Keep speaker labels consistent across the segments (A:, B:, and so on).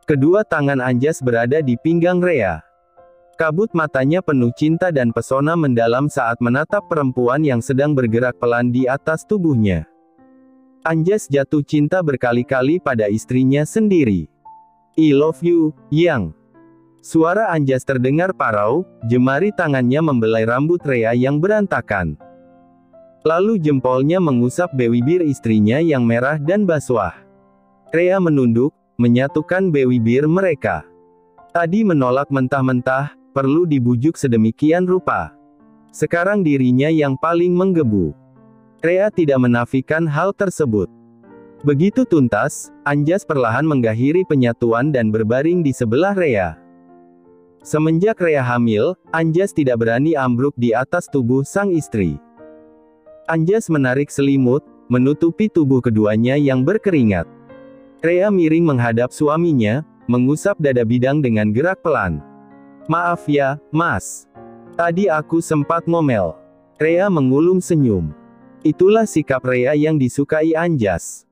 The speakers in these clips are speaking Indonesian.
A: Kedua tangan Anjas berada di pinggang Rea. Kabut matanya penuh cinta dan pesona mendalam saat menatap perempuan yang sedang bergerak pelan di atas tubuhnya. Anjas jatuh cinta berkali-kali pada istrinya sendiri. "I love you, Yang." Suara Anjas terdengar parau, jemari tangannya membelai rambut Rea yang berantakan. Lalu jempolnya mengusap bibir istrinya yang merah dan basah. Rea menunduk, menyatukan bibir mereka. Tadi menolak mentah-mentah, perlu dibujuk sedemikian rupa. Sekarang dirinya yang paling menggebu. Rea tidak menafikan hal tersebut. Begitu tuntas, Anjas perlahan mengakhiri penyatuan dan berbaring di sebelah Rea. Semenjak Rea hamil, Anjas tidak berani ambruk di atas tubuh sang istri. Anjas menarik selimut, menutupi tubuh keduanya yang berkeringat. Rea miring menghadap suaminya, mengusap dada bidang dengan gerak pelan. "Maaf ya, Mas. Tadi aku sempat ngomel." Rea mengulum senyum. Itulah sikap Rea yang disukai Anjas.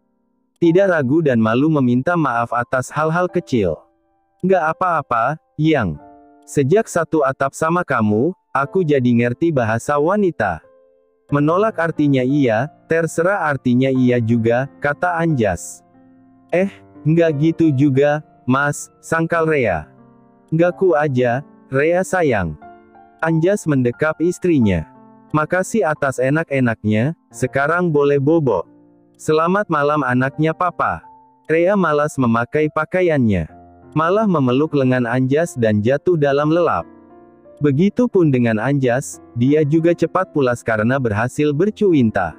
A: Tidak ragu dan malu meminta maaf atas hal-hal kecil. "Nggak apa-apa, Yang. Sejak satu atap sama kamu, aku jadi ngerti bahasa wanita." Menolak artinya iya, terserah artinya iya juga, kata Anjas. Nggak gitu juga, Mas, sangkal Rea. "Ngaku aja, Rea sayang." Anjas mendekap istrinya. "Makasih atas enak-enaknya, sekarang boleh bobo." "Selamat malam anaknya papa." Rea malas memakai pakaiannya. Malah memeluk lengan Anjas dan jatuh dalam lelap. Begitupun dengan Anjas, dia juga cepat pulas karena berhasil bercuinta.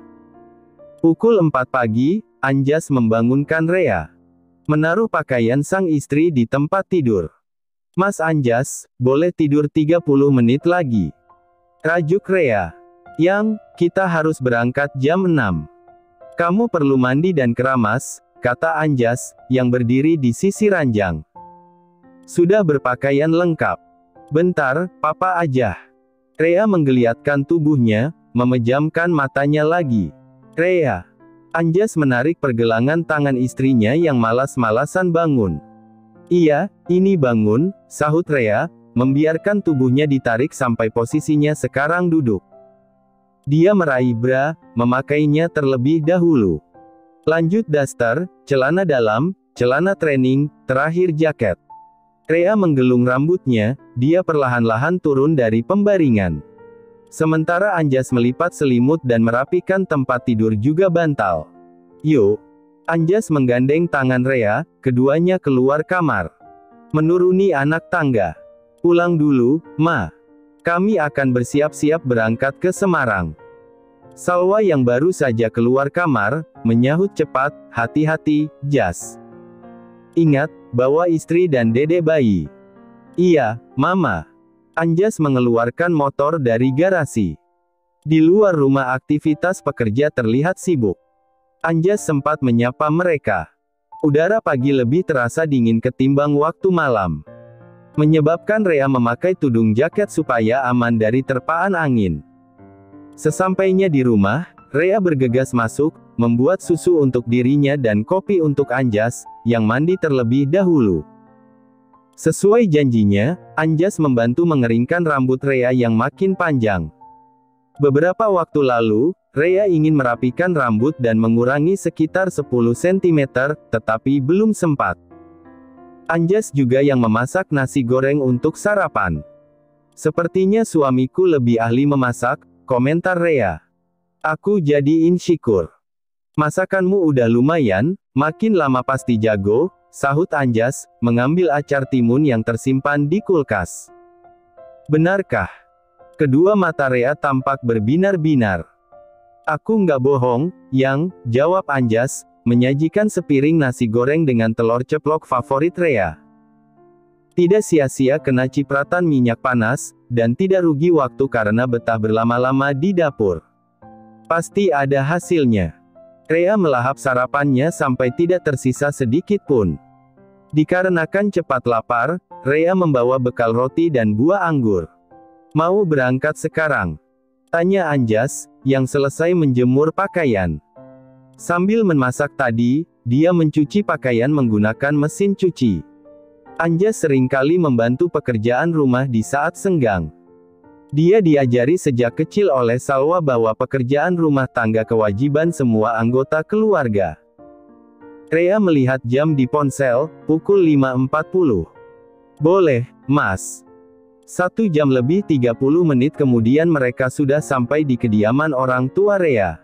A: Pukul 4 pagi, Anjas membangunkan Rea. Menaruh pakaian sang istri di tempat tidur. "Mas Anjas, boleh tidur 30 menit lagi?" rajuk Rea. "Yang, kita harus berangkat jam 6. Kamu perlu mandi dan keramas," kata Anjas, yang berdiri di sisi ranjang. "Sudah berpakaian lengkap. Bentar, papa aja." Rea menggeliatkan tubuhnya, memejamkan matanya lagi. "Rea." Anjas menarik pergelangan tangan istrinya yang malas-malasan bangun. "Iya, ini bangun," sahut Rea, membiarkan tubuhnya ditarik sampai posisinya sekarang duduk. Dia meraih bra, memakainya terlebih dahulu. Lanjut daster, celana dalam, celana training, terakhir jaket. Rea menggelung rambutnya, dia perlahan-lahan turun dari pembaringan. Sementara Anjas melipat selimut dan merapikan tempat tidur juga bantal. "Yuk." Anjas menggandeng tangan Rea, keduanya keluar kamar. Menuruni anak tangga. "Pulang dulu, Ma. Kami akan bersiap-siap berangkat ke Semarang." Salwa yang baru saja keluar kamar, menyahut cepat, "Hati-hati, Jas. Ingat, bawa istri dan dede bayi." "Iya, Mama." Anjas mengeluarkan motor dari garasi. Di luar rumah aktivitas pekerja terlihat sibuk. Anjas sempat menyapa mereka. Udara pagi lebih terasa dingin ketimbang waktu malam. Menyebabkan Rea memakai tudung jaket supaya aman dari terpaan angin. Sesampainya di rumah, Rea bergegas masuk, membuat susu untuk dirinya dan kopi untuk Anjas, yang mandi terlebih dahulu. Sesuai janjinya, Anjas membantu mengeringkan rambut Rea yang makin panjang. Beberapa waktu lalu, Rea ingin merapikan rambut dan mengurangi sekitar 10 cm, tetapi belum sempat. Anjas juga yang memasak nasi goreng untuk sarapan. "Sepertinya suamiku lebih ahli memasak," komentar Rea. "Aku jadi insecure." "Masakanmu udah lumayan, makin lama pasti jago," sahut Anjas, mengambil acar timun yang tersimpan di kulkas. "Benarkah?" Kedua mata Rea tampak berbinar-binar. "Aku nggak bohong, Yang," jawab Anjas, menyajikan sepiring nasi goreng dengan telur ceplok favorit Rea. Tidak sia-sia kena cipratan minyak panas, dan tidak rugi waktu karena betah berlama-lama di dapur. Pasti ada hasilnya. Rea melahap sarapannya sampai tidak tersisa sedikit pun. Dikarenakan cepat lapar, Rea membawa bekal roti dan buah anggur. "Mau berangkat sekarang?" tanya Anjas, yang selesai menjemur pakaian. Sambil memasak tadi, dia mencuci pakaian menggunakan mesin cuci. Anjas seringkali membantu pekerjaan rumah di saat senggang. Dia diajari sejak kecil oleh Salwa bahwa pekerjaan rumah tangga kewajiban semua anggota keluarga. Rea melihat jam di ponsel, pukul 5.40. Boleh, Mas. 1 jam lebih 30 menit kemudian mereka sudah sampai di kediaman orang tua Rea.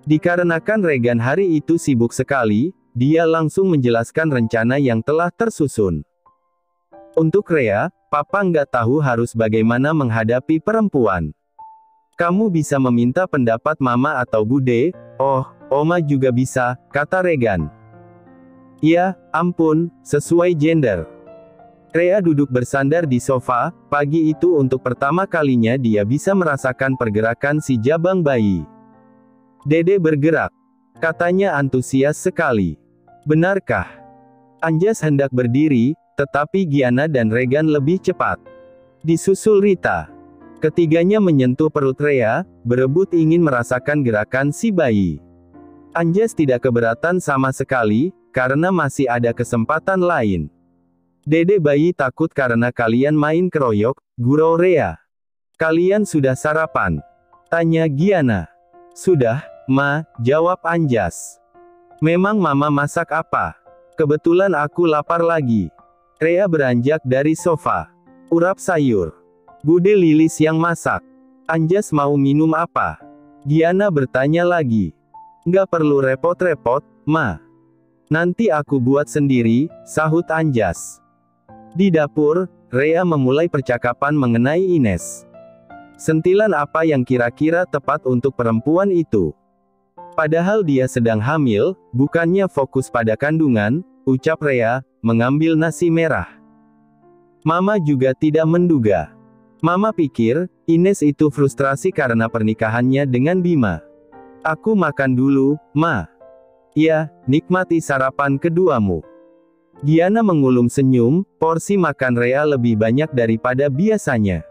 A: Dikarenakan Regan hari itu sibuk sekali, dia langsung menjelaskan rencana yang telah tersusun. Untuk Rea, Papa nggak tahu harus bagaimana menghadapi perempuan. Kamu bisa meminta pendapat Mama atau Bude. Oh, Oma juga bisa, kata Regan. Ya, ampun, sesuai gender. Rea duduk bersandar di sofa. Pagi itu untuk pertama kalinya dia bisa merasakan pergerakan si jabang bayi. Dede bergerak. Katanya antusias sekali. Benarkah? Anjas hendak berdiri, tetapi Giana dan Regan lebih cepat. Disusul Rita. Ketiganya menyentuh perut Rea, berebut ingin merasakan gerakan si bayi. Anjas tidak keberatan sama sekali, karena masih ada kesempatan lain. Dede bayi takut karena kalian main keroyok, gurau Rea. Kalian sudah sarapan? Tanya Giana. Sudah, Ma, jawab Anjas. Memang Mama masak apa? Kebetulan aku lapar lagi. Rea beranjak dari sofa. Urap sayur. Bude Lilis yang masak. Anjas mau minum apa? Giana bertanya lagi. Nggak perlu repot-repot, Ma. Nanti aku buat sendiri, sahut Anjas. Di dapur, Rea memulai percakapan mengenai Ines. Sentilan apa yang kira-kira tepat untuk perempuan itu? Padahal dia sedang hamil, bukannya fokus pada kandungan, ucap Rea, mengambil nasi merah. Mama juga tidak menduga. Mama pikir, Ines itu frustrasi karena pernikahannya dengan Bima. Aku makan dulu, Ma. Ya, nikmati sarapan keduamu. Giana mengulum senyum, porsi makan Rea lebih banyak daripada biasanya.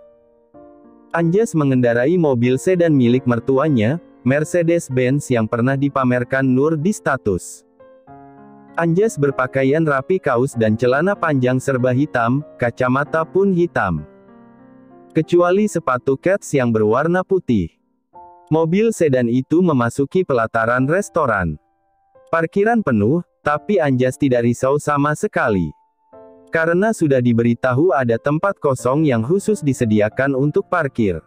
A: Anjas mengendarai mobil sedan milik mertuanya, Mercedes-Benz yang pernah dipamerkan Nur di status. Anjas berpakaian rapi, kaos dan celana panjang serba hitam, kacamata pun hitam. Kecuali sepatu kets yang berwarna putih. Mobil sedan itu memasuki pelataran restoran. Parkiran penuh, tapi Anjas tidak risau sama sekali. Karena sudah diberitahu ada tempat kosong yang khusus disediakan untuk parkir.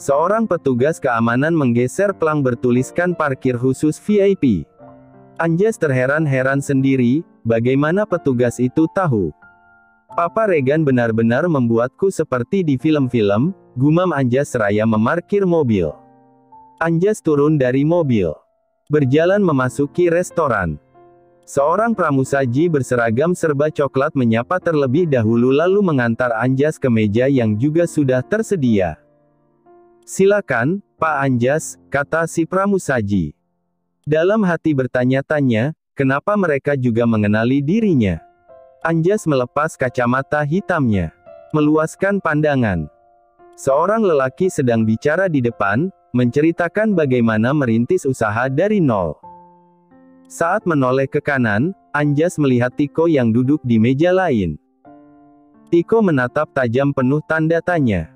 A: Seorang petugas keamanan menggeser pelang bertuliskan parkir khusus VIP. Anjas terheran-heran sendiri, bagaimana petugas itu tahu. Papa Regan benar-benar membuatku seperti di film-film, gumam Anjas seraya memarkir mobil. Anjas turun dari mobil. Berjalan memasuki restoran. Seorang pramusaji berseragam serba coklat menyapa terlebih dahulu lalu mengantar Anjas ke meja yang juga sudah tersedia. Silakan, Pak Anjas, kata si pramusaji. Dalam hati bertanya-tanya, kenapa mereka juga mengenali dirinya. Anjas melepas kacamata hitamnya. Meluaskan pandangan. Seorang lelaki sedang bicara di depan, menceritakan bagaimana merintis usaha dari nol. Saat menoleh ke kanan, Anjas melihat Tiko yang duduk di meja lain. Tiko menatap tajam penuh tanda tanya.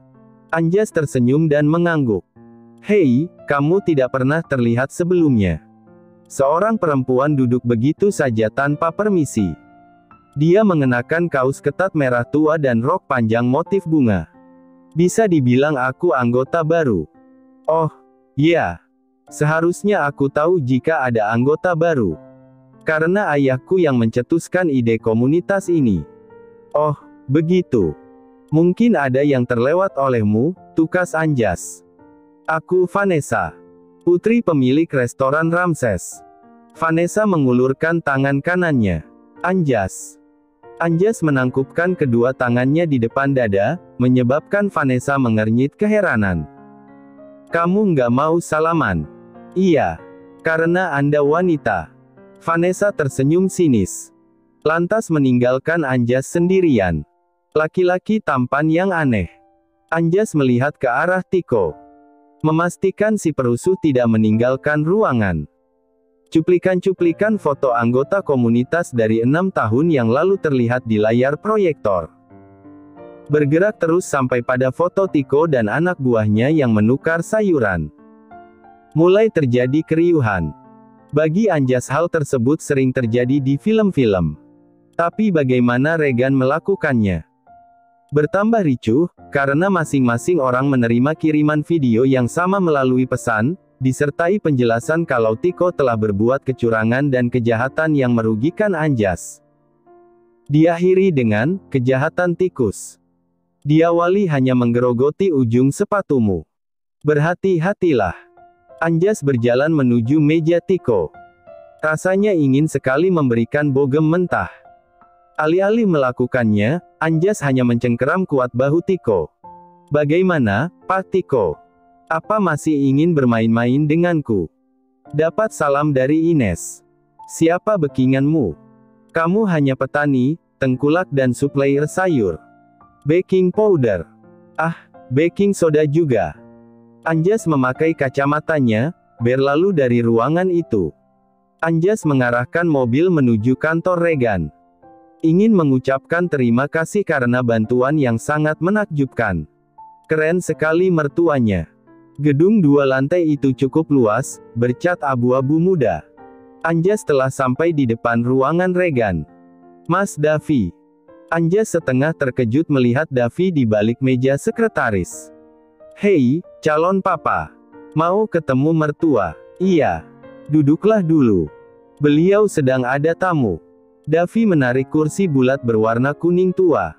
A: Anjas tersenyum dan mengangguk. Hei, kamu tidak pernah terlihat sebelumnya. Seorang perempuan duduk begitu saja tanpa permisi. Dia mengenakan kaos ketat merah tua dan rok panjang motif bunga. Bisa dibilang aku anggota baru. Oh, ya. Seharusnya aku tahu jika ada anggota baru. Karena ayahku yang mencetuskan ide komunitas ini. Oh, begitu. Mungkin ada yang terlewat olehmu, tukas Anjas. Aku Vanessa. Putri pemilik restoran Ramses. Vanessa mengulurkan tangan kanannya. Anjas. Anjas menangkupkan kedua tangannya di depan dada, menyebabkan Vanessa mengernyit keheranan. Kamu nggak mau salaman? Iya. Karena Anda wanita. Vanessa tersenyum sinis. Lantas meninggalkan Anjas sendirian. Laki-laki tampan yang aneh. Anjas melihat ke arah Tiko. Memastikan si perusuh tidak meninggalkan ruangan. Cuplikan-cuplikan foto anggota komunitas dari 6 tahun yang lalu terlihat di layar proyektor. Bergerak terus sampai pada foto Tiko dan anak buahnya yang menukar sayuran. Mulai terjadi keriuhan. Bagi Anjas hal tersebut sering terjadi di film-film. Tapi bagaimana Regan melakukannya? Bertambah ricuh, karena masing-masing orang menerima kiriman video yang sama melalui pesan, disertai penjelasan kalau Tiko telah berbuat kecurangan dan kejahatan yang merugikan Anjas. Diakhiri dengan, kejahatan tikus. Diawali hanya menggerogoti ujung sepatumu. Berhati-hatilah. Anjas berjalan menuju meja Tiko. Rasanya ingin sekali memberikan bogem mentah. Alih-alih melakukannya, Anjas hanya mencengkeram kuat bahu Tiko. Bagaimana, Pak Tiko? Apa masih ingin bermain-main denganku? Dapat salam dari Ines. Siapa backinganmu? Kamu hanya petani, tengkulak dan supplier sayur. Baking powder. Ah, baking soda juga. Anjas memakai kacamatanya, berlalu dari ruangan itu. Anjas mengarahkan mobil menuju kantor Regan. Ingin mengucapkan terima kasih karena bantuan yang sangat menakjubkan. Keren sekali mertuanya. Gedung 2 lantai itu cukup luas, bercat abu-abu muda. Anjas telah sampai di depan ruangan Regan. Mas Davi. Anjas setengah terkejut melihat Davi di balik meja sekretaris. Hei, calon papa. Mau ketemu mertua? Iya. Duduklah dulu. Beliau sedang ada tamu. Davi menarik kursi bulat berwarna kuning tua.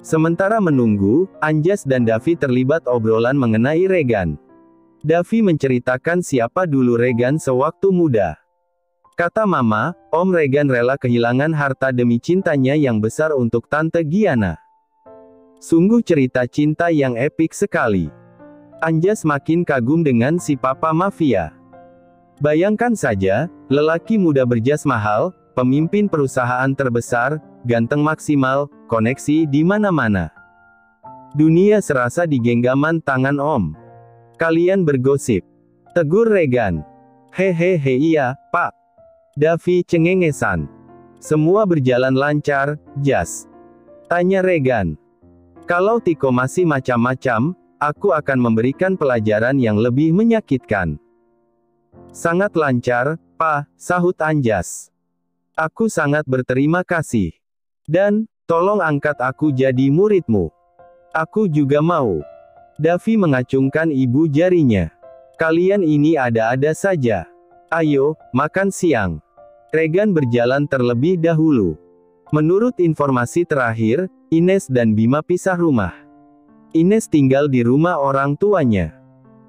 A: Sementara menunggu, Anjas dan Davi terlibat obrolan mengenai Regan. Davi menceritakan siapa dulu Regan sewaktu muda. Kata Mama, Om Regan rela kehilangan harta demi cintanya yang besar untuk Tante Giana. Sungguh cerita cinta yang epik sekali. Anjas makin kagum dengan si Papa Mafia. Bayangkan saja, lelaki muda berjas mahal, pemimpin perusahaan terbesar, ganteng maksimal, koneksi di mana-mana. Dunia serasa di genggaman tangan Om. Kalian bergosip. Tegur Regan. Hehehe iya, Pak. Davi cengengesan. Semua berjalan lancar, Jas. Tanya Regan. Kalau Tiko masih macam-macam, aku akan memberikan pelajaran yang lebih menyakitkan. Sangat lancar, Pak, sahut Anjas. Aku sangat berterima kasih. Dan, tolong angkat aku jadi muridmu. Aku juga mau. Davi mengacungkan ibu jarinya. Kalian ini ada-ada saja. Ayo, makan siang. Regan berjalan terlebih dahulu. Menurut informasi terakhir, Ines dan Bima pisah rumah. Ines tinggal di rumah orang tuanya.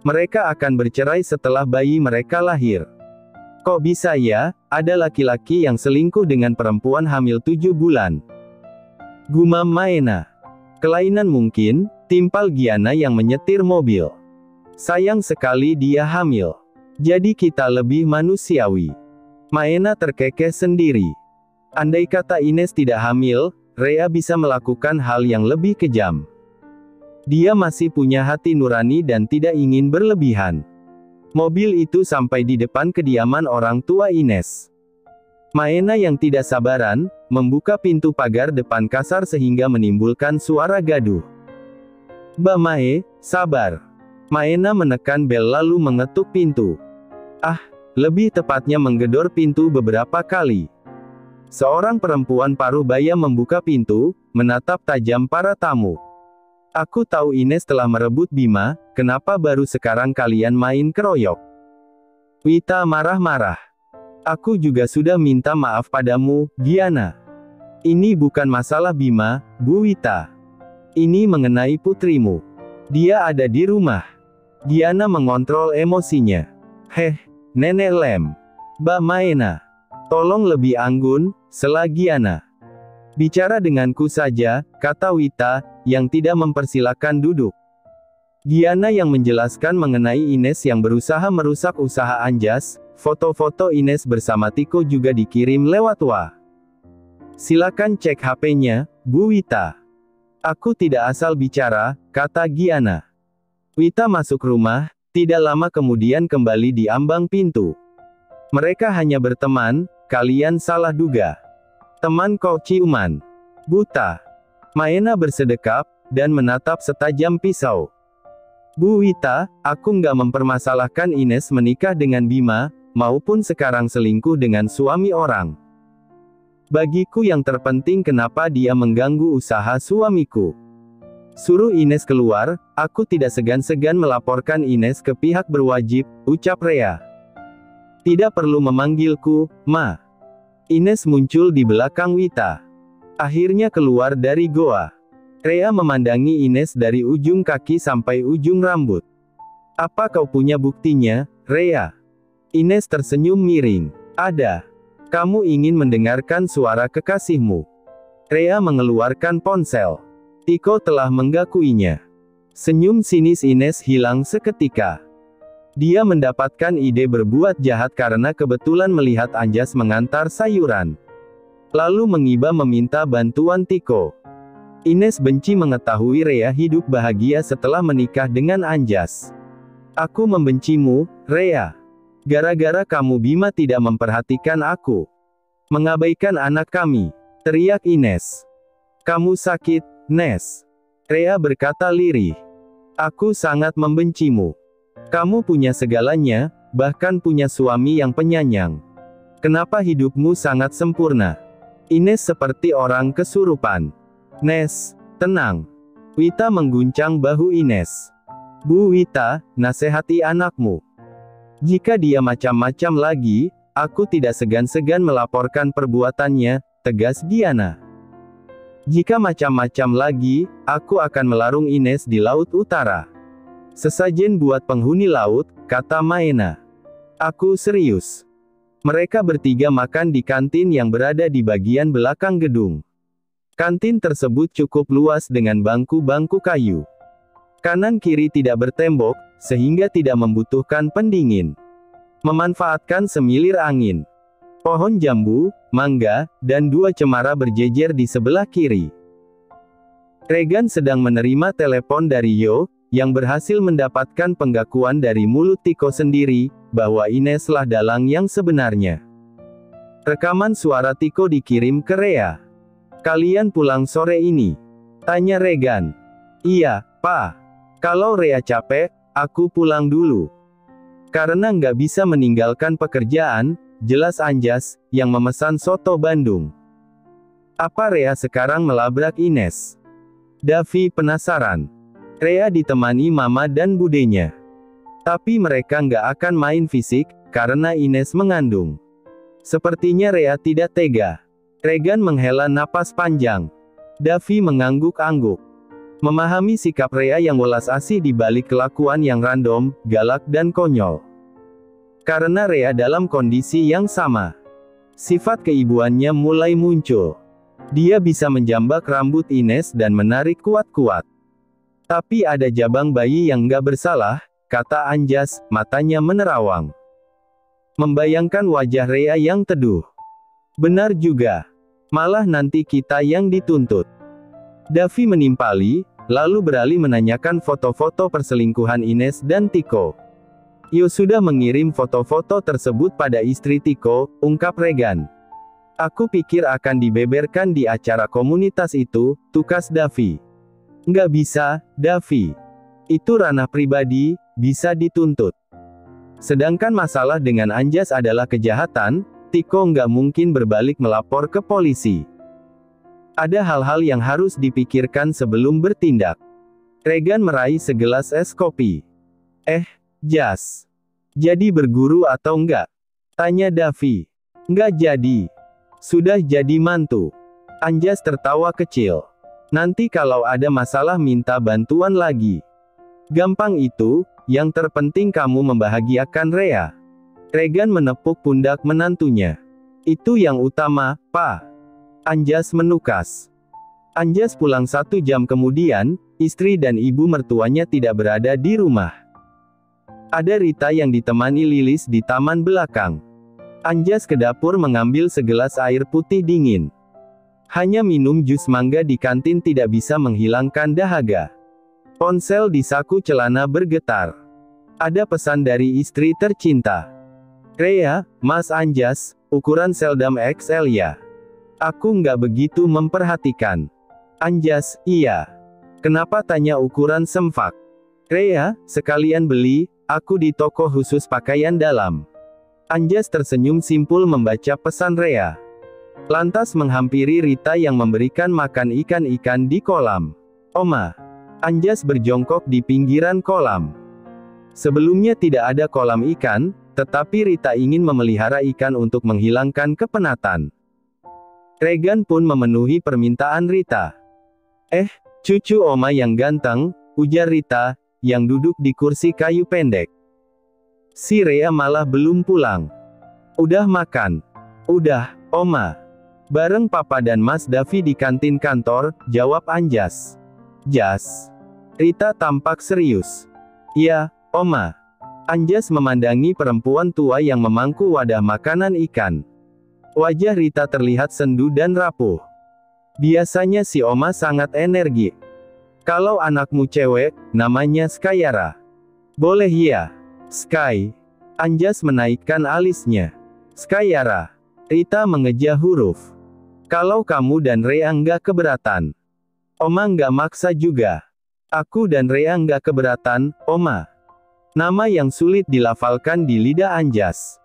A: Mereka akan bercerai setelah bayi mereka lahir. Kok bisa ya, ada laki-laki yang selingkuh dengan perempuan hamil 7 bulan? Gumam Maena. Kelainan mungkin, timpal Giana yang menyetir mobil. Sayang sekali dia hamil. Jadi kita lebih manusiawi. Maena terkekeh sendiri. Andai kata Ines tidak hamil, Rea bisa melakukan hal yang lebih kejam. Dia masih punya hati nurani dan tidak ingin berlebihan. Mobil itu sampai di depan kediaman orang tua Ines. Maena yang tidak sabaran, membuka pintu pagar depan kasar sehingga menimbulkan suara gaduh. Mbak Mae, sabar. Maena menekan bel lalu mengetuk pintu. Ah, lebih tepatnya menggedor pintu beberapa kali. Seorang perempuan paruh baya membuka pintu, menatap tajam para tamu. Aku tahu Ines telah merebut Bima, kenapa baru sekarang kalian main keroyok? Wita marah-marah. Aku juga sudah minta maaf padamu, Giana. Ini bukan masalah Bima, Bu Wita. Ini mengenai putrimu. Dia ada di rumah. Giana mengontrol emosinya. Heh, Nenek Lem. Mbak Maena. Tolong lebih anggun, sela Giana. Bicara denganku saja, kata Wita, yang tidak mempersilakan duduk. Giana yang menjelaskan mengenai Ines yang berusaha merusak usaha Anjas, foto-foto Ines bersama Tiko juga dikirim lewat WA. Silakan cek HP-nya, Bu Wita. Aku tidak asal bicara, kata Giana. Wita masuk rumah, tidak lama kemudian kembali di ambang pintu. Mereka hanya berteman, kalian salah duga. Teman kok ciuman. Buta. Maena bersedekap, dan menatap setajam pisau. Bu Wita, aku nggak mempermasalahkan Ines menikah dengan Bima, maupun sekarang selingkuh dengan suami orang. Bagiku yang terpenting kenapa dia mengganggu usaha suamiku. Suruh Ines keluar, aku tidak segan-segan melaporkan Ines ke pihak berwajib, ucap Rea. Tidak perlu memanggilku, Ma. Ines muncul di belakang Wita. Akhirnya keluar dari goa. Rea memandangi Ines dari ujung kaki sampai ujung rambut. Apa kau punya buktinya, Rea? Ines tersenyum miring. Ada. Kamu ingin mendengarkan suara kekasihmu. Rea mengeluarkan ponsel. Tiko telah menggakuinya. Senyum sinis Ines hilang seketika. Dia mendapatkan ide berbuat jahat karena kebetulan melihat Anjas mengantar sayuran. Lalu mengiba meminta bantuan Tiko. Ines benci mengetahui Rea hidup bahagia setelah menikah dengan Anjas. Aku membencimu, Rea. Gara-gara kamu Bima tidak memperhatikan aku. Mengabaikan anak kami. Teriak Ines. Kamu sakit, Nes. Rea berkata lirih. Aku sangat membencimu. Kamu punya segalanya, bahkan punya suami yang penyayang. Kenapa hidupmu sangat sempurna? Ines seperti orang kesurupan. Nes, tenang. Wita mengguncang bahu Ines. Bu Wita, nasihati anakmu. Jika dia macam-macam lagi, aku tidak segan-segan melaporkan perbuatannya, tegas Diana. Jika macam-macam lagi, aku akan melarung Ines di Laut Utara. Sesajen buat penghuni laut, kata Maena. Aku serius. Mereka bertiga makan di kantin yang berada di bagian belakang gedung. Kantin tersebut cukup luas dengan bangku-bangku kayu. Kanan kiri tidak bertembok, sehingga tidak membutuhkan pendingin. Memanfaatkan semilir angin. Pohon jambu, mangga, dan 2 cemara berjejer di sebelah kiri. Regan sedang menerima telepon dari Yo, yang berhasil mendapatkan pengakuan dari mulut Tiko sendiri, bahwa Ineslah dalang yang sebenarnya. Rekaman suara Tiko dikirim ke Rea. Kalian pulang sore ini? Tanya Regan. Iya, Pak. Kalau Rea capek, aku pulang dulu. Karena nggak bisa meninggalkan pekerjaan, jelas Anjas, yang memesan soto Bandung. Apa Rea sekarang melabrak Ines? Davi penasaran. Rea ditemani Mama dan budenya. Tapi mereka nggak akan main fisik, karena Ines mengandung. Sepertinya Rea tidak tega. Regan menghela napas panjang. Davi mengangguk-angguk. Memahami sikap Rea yang welas asih di balik kelakuan yang random, galak dan konyol. Karena Rea dalam kondisi yang sama. Sifat keibuannya mulai muncul. Dia bisa menjambak rambut Ines dan menarik kuat-kuat. Tapi ada jabang bayi yang nggak bersalah, kata Anjas, matanya menerawang. Membayangkan wajah Rea yang teduh. Benar juga. Malah nanti kita yang dituntut. Davi menimpali, lalu beralih menanyakan foto-foto perselingkuhan Ines dan Tiko. Yo sudah mengirim foto-foto tersebut pada istri Tiko, ungkap Regan. Aku pikir akan dibeberkan di acara komunitas itu, tukas Davi. Nggak bisa, Davi. Itu ranah pribadi, bisa dituntut. Sedangkan masalah dengan Anjas adalah kejahatan, Tiko nggak mungkin berbalik melapor ke polisi. Ada hal-hal yang harus dipikirkan sebelum bertindak. Regan meraih segelas es kopi. Jas. Jadi berguru atau enggak? Tanya Davi. Enggak jadi. Sudah jadi mantu. Anjas tertawa kecil. Nanti kalau ada masalah minta bantuan lagi. Gampang itu, yang terpenting kamu membahagiakan Rea. Regan menepuk pundak menantunya. Itu yang utama, Pak. Anjas menukas. Anjas pulang 1 jam kemudian, istri dan ibu mertuanya tidak berada di rumah. Ada Rita yang ditemani Lilis di taman belakang. Anjas ke dapur mengambil segelas air putih dingin. Hanya minum jus mangga di kantin tidak bisa menghilangkan dahaga. Ponsel di saku celana bergetar. Ada pesan dari istri tercinta. Rea, Mas Anjas, ukuran Seldam XL ya? Aku nggak begitu memperhatikan. Anjas, iya. Kenapa tanya ukuran semfak? Rea, sekalian beli, aku di toko khusus pakaian dalam. Anjas tersenyum simpul membaca pesan Rea. Lantas menghampiri Rita yang memberikan makan ikan-ikan di kolam. Oma. Anjas berjongkok di pinggiran kolam. Sebelumnya tidak ada kolam ikan, tetapi Rita ingin memelihara ikan untuk menghilangkan kepenatan. Regan pun memenuhi permintaan Rita. Cucu Oma yang ganteng, ujar Rita, yang duduk di kursi kayu pendek. Si Rea malah belum pulang. Udah makan? Udah, Oma. Bareng Papa dan Mas Davi di kantin kantor, jawab Anjas. Jas. Rita tampak serius. Iya, Oma. Anjas memandangi perempuan tua yang memangku wadah makanan ikan. Wajah Rita terlihat sendu dan rapuh. Biasanya si Oma sangat energi. Kalau anakmu cewek, namanya Skyara. Boleh ya? Sky. Anjas menaikkan alisnya. Skyara. Rita mengeja huruf. Kalau kamu dan Rea nggak keberatan. Oma nggak maksa juga. Aku dan Rea nggak keberatan, Oma. Nama yang sulit dilafalkan di lidah Anjas.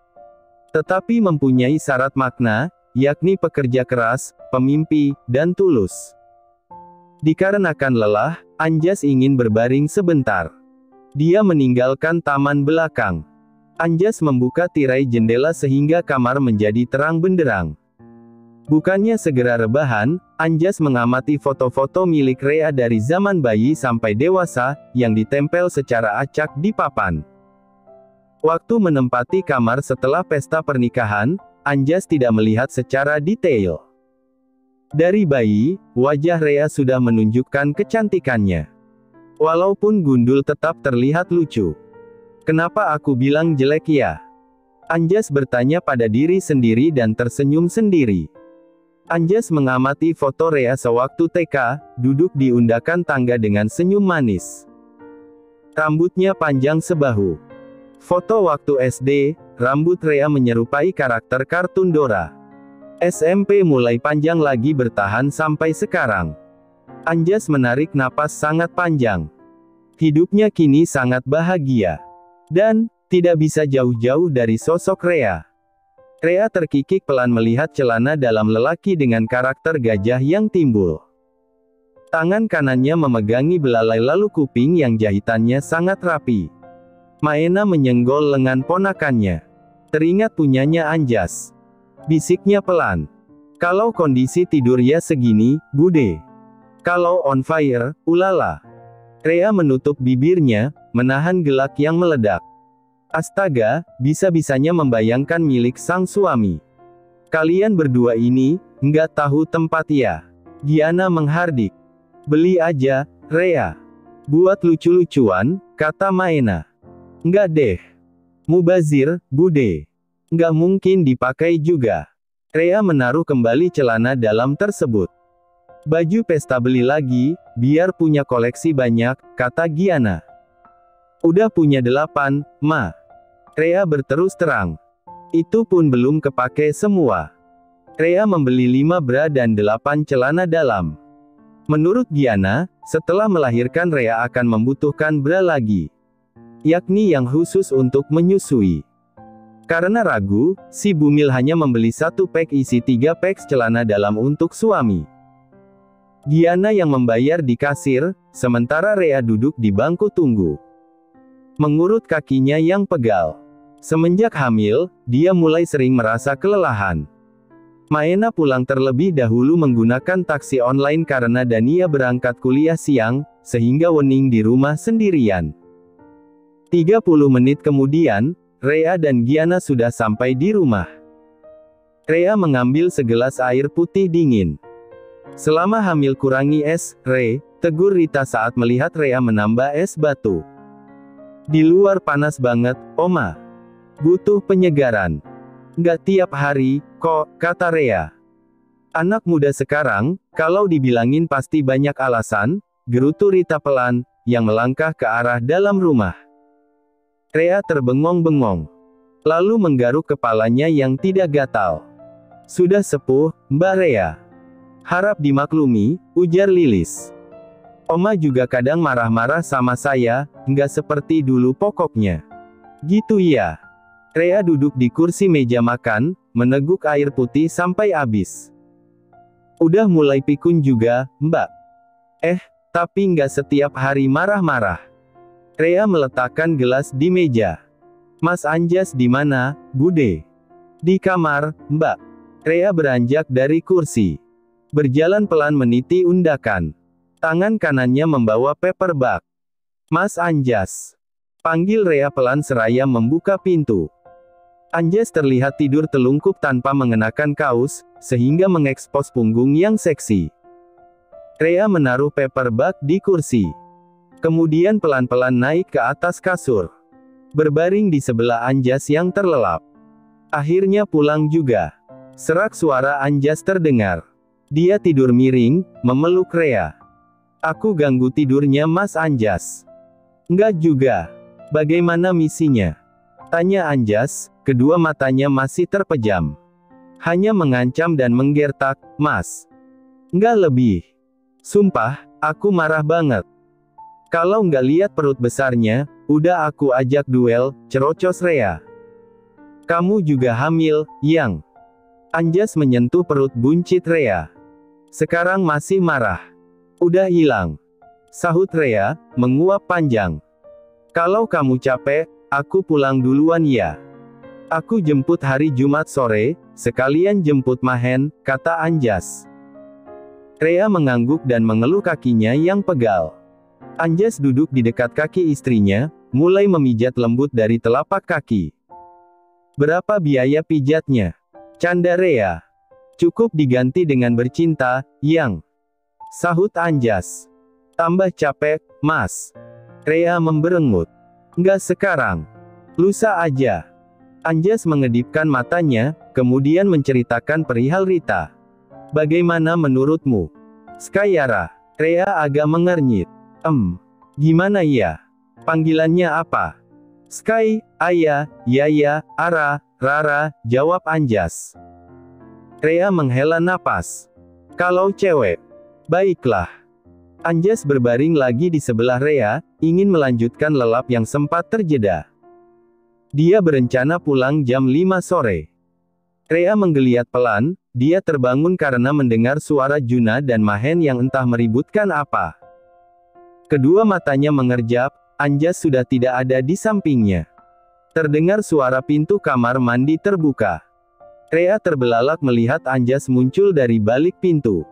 A: Tetapi mempunyai syarat makna, yakni pekerja keras, pemimpi, dan tulus. Dikarenakan lelah, Anjas ingin berbaring sebentar. Dia meninggalkan taman belakang. Anjas membuka tirai jendela sehingga kamar menjadi terang benderang. Bukannya segera rebahan, Anjas mengamati foto-foto milik Rea dari zaman bayi sampai dewasa, yang ditempel secara acak di papan. Waktu menempati kamar setelah pesta pernikahan, Anjas tidak melihat secara detail. Dari bayi, wajah Rea sudah menunjukkan kecantikannya. Walaupun gundul tetap terlihat lucu. Kenapa aku bilang jelek ya? Anjas bertanya pada diri sendiri dan tersenyum sendiri. Anjas mengamati foto Rea sewaktu TK, duduk di undakan tangga dengan senyum manis. Rambutnya panjang sebahu. Foto waktu SD, rambut Rea menyerupai karakter kartun Dora. SMP mulai panjang lagi bertahan sampai sekarang. Anjas menarik napas sangat panjang. Hidupnya kini sangat bahagia. Dan, tidak bisa jauh-jauh dari sosok Rea. Rea terkikik pelan melihat celana dalam lelaki dengan karakter gajah yang timbul. Tangan kanannya memegangi belalai lalu kuping yang jahitannya sangat rapi. Maena menyenggol lengan ponakannya. Teringat punyanya Anjas. Bisiknya pelan. Kalau kondisi tidur ya segini, Bude. Kalau on fire, ulala. Rea menutup bibirnya, menahan gelak yang meledak. Astaga, bisa-bisanya membayangkan milik sang suami. Kalian berdua ini, nggak tahu tempat ya. Giana menghardik. Beli aja, Rea. Buat lucu-lucuan, kata Maena. Nggak deh. Mubazir, Bude. Nggak mungkin dipakai juga. Rea menaruh kembali celana dalam tersebut. Baju pesta beli lagi, biar punya koleksi banyak, kata Giana. Udah punya 8, Ma. Rea berterus terang. Itu pun belum kepake semua. Rea membeli 5 bra dan 8 celana dalam. Menurut Giana, setelah melahirkan Rea akan membutuhkan bra lagi. Yakni yang khusus untuk menyusui. Karena ragu, si Bumil hanya membeli 1 pack isi 3 pack celana dalam untuk suami. Giana yang membayar di kasir, sementara Rea duduk di bangku tunggu. Mengurut kakinya yang pegal. Semenjak hamil, dia mulai sering merasa kelelahan. Maena pulang terlebih dahulu menggunakan taksi online karena Dania berangkat kuliah siang, sehingga Wening di rumah sendirian. 30 menit kemudian, Rea dan Giana sudah sampai di rumah. Rea mengambil segelas air putih dingin. Selama hamil kurangi es, tegur Rita saat melihat Rea menambah es batu. Di luar panas banget, Oma. Butuh penyegaran. Nggak tiap hari, kok, kata Rea. Anak muda sekarang, kalau dibilangin pasti banyak alasan, gerutu Rita pelan, yang melangkah ke arah dalam rumah. Rea terbengong-bengong. Lalu menggaruk kepalanya yang tidak gatal. Sudah sepuh, Mbak Rea. Harap dimaklumi, ujar Lilis. Oma juga kadang marah-marah sama saya, nggak seperti dulu pokoknya. Gitu ya. Rea duduk di kursi meja makan, meneguk air putih sampai habis. Udah mulai pikun juga, Mbak. Tapi nggak setiap hari marah-marah. Rea meletakkan gelas di meja. Mas Anjas di mana, Bude? Di kamar, Mbak. Rea beranjak dari kursi. Berjalan pelan meniti undakan. Tangan kanannya membawa paper bag. Mas Anjas. Panggil Rea pelan seraya membuka pintu. Anjas terlihat tidur telungkup tanpa mengenakan kaos, sehingga mengekspos punggung yang seksi. Rea menaruh paper bag di kursi. Kemudian pelan-pelan naik ke atas kasur. Berbaring di sebelah Anjas yang terlelap. Akhirnya pulang juga. Serak suara Anjas terdengar. Dia tidur miring, memeluk Rea. Aku ganggu tidurnya Mas Anjas. Enggak juga. Bagaimana misinya? Tanya Anjas, kedua matanya masih terpejam. Hanya mengancam dan menggertak, Mas. Enggak lebih. Sumpah, aku marah banget. Kalau nggak lihat perut besarnya, udah aku ajak duel, cerocos Rea. Kamu juga hamil, Yang. Anjas menyentuh perut buncit Rea. Sekarang masih marah. Udah hilang. Sahut Rea, menguap panjang. Kalau kamu capek, aku pulang duluan ya. Aku jemput hari Jumat sore, sekalian jemput Mahen, kata Anjas. Rea mengangguk dan mengeluh kakinya yang pegal. Anjas duduk di dekat kaki istrinya, mulai memijat lembut dari telapak kaki. Berapa biaya pijatnya? Canda Rea. Cukup diganti dengan bercinta, Yang. Sahut Anjas. Tambah capek, Mas. Rea memberengut. Nggak sekarang. Lusa aja. Anjas mengedipkan matanya, kemudian menceritakan perihal Rita. Bagaimana menurutmu? Skayara. Rea agak mengernyit. Gimana ya? Panggilannya apa? Sky, Ayah, Yaya, Ara, Rara, jawab Anjas. Rea menghela napas. Kalau cewek. Baiklah. Anjas berbaring lagi di sebelah Rea, ingin melanjutkan lelap yang sempat terjeda. Dia berencana pulang jam 5 sore. Rea menggeliat pelan, dia terbangun karena mendengar suara Juna dan Mahen yang entah meributkan apa. Kedua matanya mengerjap, Anjas sudah tidak ada di sampingnya. Terdengar suara pintu kamar mandi terbuka. Rea terbelalak melihat Anjas muncul dari balik pintu.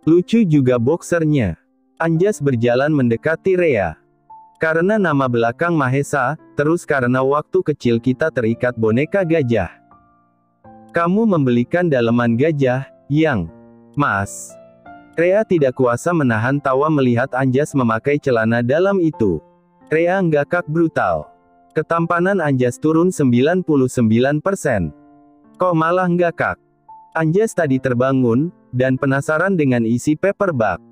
A: Lucu juga boksernya. Anjas berjalan mendekati Rea. Karena nama belakang Mahesa, terus karena waktu kecil kita terikat boneka gajah. Kamu membelikan daleman gajah, Yang. Mas. Rea tidak kuasa menahan tawa melihat Anjas memakai celana dalam itu. Rea nggakak brutal. Ketampanan Anjas turun 99%. Kok malah nggakak? Anjas tadi terbangun, dan penasaran dengan isi paper bag.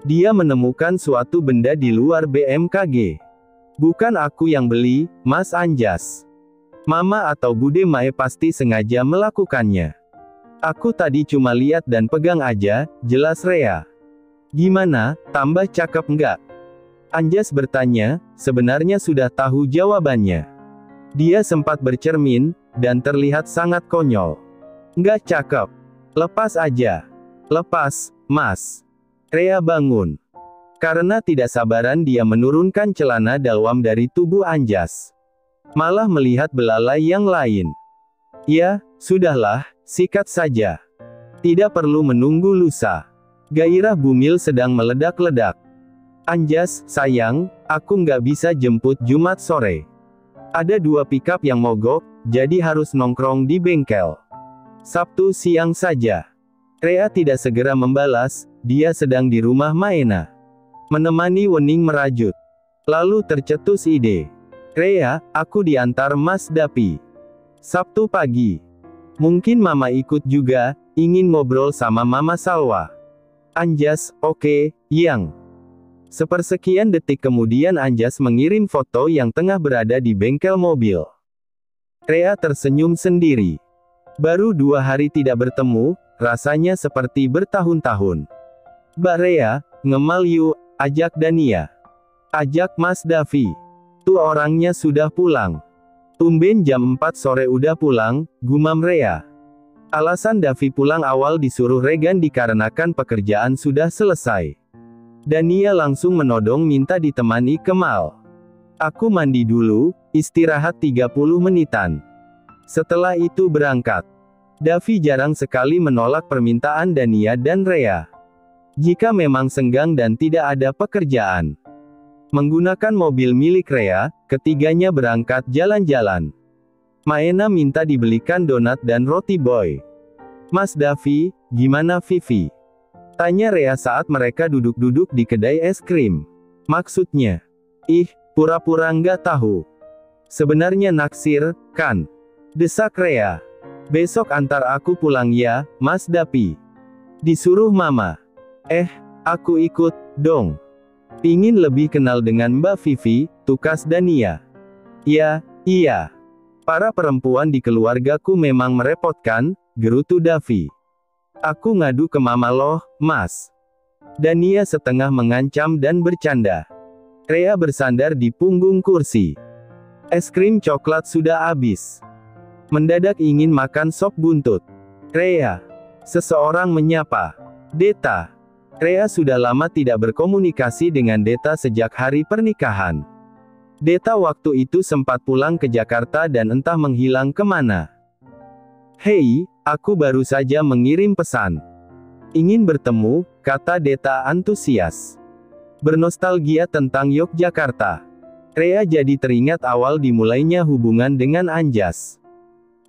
A: Dia menemukan suatu benda di luar BMKG. Bukan aku yang beli, Mas Anjas. Mama atau Bude Mae pasti sengaja melakukannya. Aku tadi cuma lihat dan pegang aja, jelas Rea. Gimana, tambah cakep nggak? Anjas bertanya, sebenarnya sudah tahu jawabannya. Dia sempat bercermin, dan terlihat sangat konyol. Nggak cakep. Lepas aja. Lepas, Mas. Rea bangun. Karena tidak sabaran dia menurunkan celana dalam dari tubuh Anjas. Malah melihat belalai yang lain. Ya, sudahlah, sikat saja. Tidak perlu menunggu lusa. Gairah Bumil sedang meledak-ledak. Anjas, sayang, aku nggak bisa jemput Jumat sore. Ada 2 pickup yang mogok, jadi harus nongkrong di bengkel. Sabtu siang saja. Rea tidak segera membalas, dia sedang di rumah Maena. Menemani Wening merajut. Lalu tercetus ide. Rea, aku diantar Mas Dapi. Sabtu pagi. Mungkin Mama ikut juga, ingin ngobrol sama Mama Salwa. Anjas, oke, Yang. Sepersekian detik kemudian Anjas mengirim foto yang tengah berada di bengkel mobil. Rea tersenyum sendiri. Baru 2 hari tidak bertemu, rasanya seperti bertahun-tahun. Mbak Rea, ngemal yuk, ajak Dania. Ajak Mas Davi. Tuh orangnya sudah pulang. Tumben jam 4 sore udah pulang, gumam Rea. Alasan Davi pulang awal disuruh Regan dikarenakan pekerjaan sudah selesai. Dania langsung menodong minta ditemani Kemal. Aku mandi dulu, istirahat 30 menitan. Setelah itu berangkat. Davi jarang sekali menolak permintaan Dania dan Rea. Jika memang senggang dan tidak ada pekerjaan. Menggunakan mobil milik Rea, ketiganya berangkat jalan-jalan. Maena minta dibelikan donat dan roti boy. Mas Davi, gimana Vivi? Tanya Rea saat mereka duduk-duduk di kedai es krim. Maksudnya? Ih, pura-pura nggak tahu. Sebenarnya naksir, kan? Desak Rea. Besok antar aku pulang ya, Mas Davi. Disuruh Mama. Aku ikut, dong. Pingin lebih kenal dengan Mbak Vivi, tukas Dania. Ya, iya. Para perempuan di keluargaku memang merepotkan, gerutu Davi. Aku ngadu ke Mama loh, Mas. Dania setengah mengancam dan bercanda. Rea bersandar di punggung kursi. Es krim coklat sudah habis. Mendadak ingin makan sop buntut. Rea. Seseorang menyapa. Deta. Rea sudah lama tidak berkomunikasi dengan Deta sejak hari pernikahan. Deta waktu itu sempat pulang ke Jakarta dan entah menghilang kemana. Hei, aku baru saja mengirim pesan. Ingin bertemu, kata Deta antusias. Bernostalgia tentang Yogyakarta. Rea jadi teringat awal dimulainya hubungan dengan Anjas.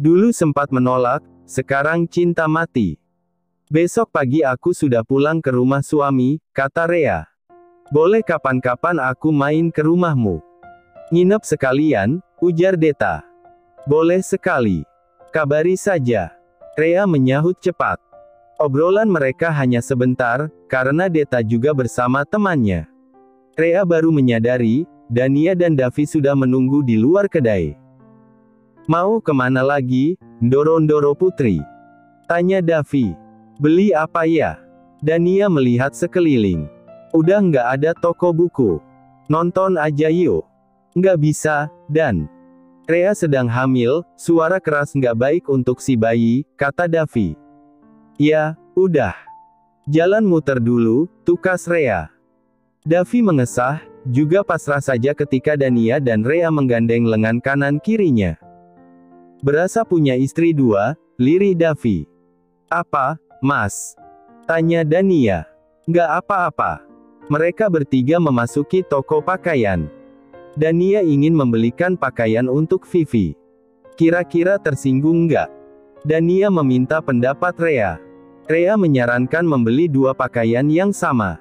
A: Dulu sempat menolak, sekarang cinta mati. Besok pagi aku sudah pulang ke rumah suami, kata Rea. Boleh kapan-kapan aku main ke rumahmu. Nginep sekalian, ujar Deta. Boleh sekali. Kabari saja. Rea menyahut cepat. Obrolan mereka hanya sebentar, karena Deta juga bersama temannya. Rea baru menyadari, Dania dan Davi sudah menunggu di luar kedai. Mau kemana lagi, Ndoro-ndoro Putri? Tanya Davi. Beli apa ya? Dania melihat sekeliling. Udah nggak ada toko buku. Nonton aja yuk. Nggak bisa, Dan. Rea sedang hamil, suara keras nggak baik untuk si bayi, kata Davi. Ya, udah. Jalan muter dulu, tukas Rea. Davi mengesah, juga pasrah saja ketika Dania dan Rea menggandeng lengan kanan kirinya. Berasa punya istri 2, lirih Davi. Apa, Mas? Tanya Dania. Nggak apa-apa. Mereka bertiga memasuki toko pakaian. Dania ingin membelikan pakaian untuk Vivi. Kira-kira tersinggung nggak? Dania meminta pendapat Rea. Rea menyarankan membeli 2 pakaian yang sama.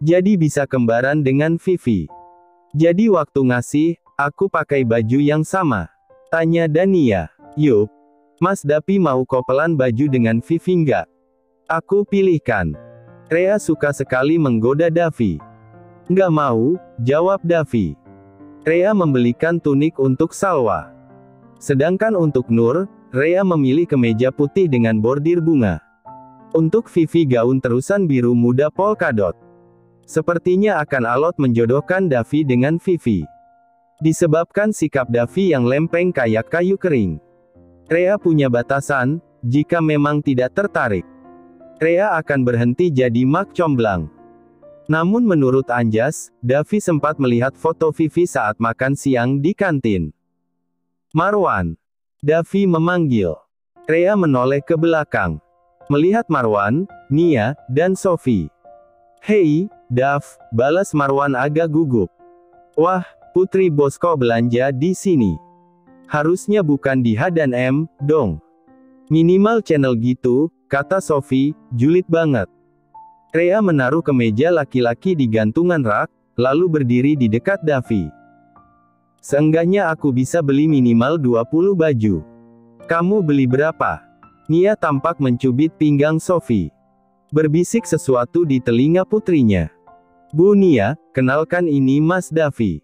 A: Jadi bisa kembaran dengan Vivi. Jadi waktu ngasih, aku pakai baju yang sama. Tanya Dania. Yup. Mas Davi mau kopelan baju dengan Vivi nggak? Aku pilihkan. Rea suka sekali menggoda Davi. Nggak mau, jawab Davi. Rea membelikan tunik untuk Salwa. Sedangkan untuk Nur, Rea memilih kemeja putih dengan bordir bunga. Untuk Vivi gaun terusan biru muda polkadot. Sepertinya akan alot menjodohkan Davi dengan Vivi. Disebabkan sikap Davi yang lempeng kayak kayu kering. Rea punya batasan, jika memang tidak tertarik. Rea akan berhenti jadi mak comblang. Namun menurut Anjas, Davi sempat melihat foto Vivi saat makan siang di kantin. Marwan. Davi memanggil. Rea menoleh ke belakang. Melihat Marwan, Nia, dan Sofi. Hei, Dav, balas Marwan agak gugup. Wah, Putri Bosko belanja di sini. Harusnya bukan di H&M, dong. Minimal channel gitu, kata Sofi, julid banget. Rea menaruh kemeja laki-laki di gantungan rak, lalu berdiri di dekat Davi. Seenggaknya aku bisa beli minimal 20 baju. Kamu beli berapa? Nia tampak mencubit pinggang Sofi. Berbisik sesuatu di telinga putrinya. Bu Nia, kenalkan ini Mas Davi.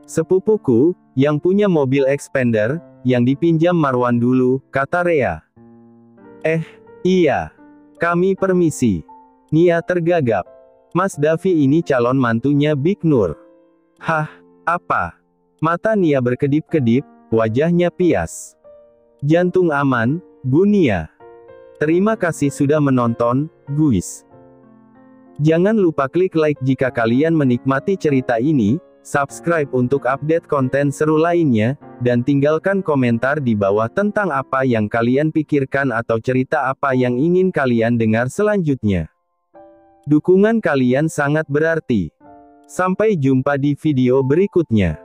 A: Sepupuku, yang punya mobil expander, yang dipinjam Marwan dulu, kata Rea. Iya. Kami permisi. Nia tergagap. Mas Davi ini calon mantunya Big Nur. Hah? Apa? Mata Nia berkedip-kedip, wajahnya pias. Jantung aman, Bu Nia. Terima kasih sudah menonton, guys. Jangan lupa klik like jika kalian menikmati cerita ini, subscribe untuk update konten seru lainnya, dan tinggalkan komentar di bawah tentang apa yang kalian pikirkan atau cerita apa yang ingin kalian dengar selanjutnya. Dukungan kalian sangat berarti. Sampai jumpa di video berikutnya.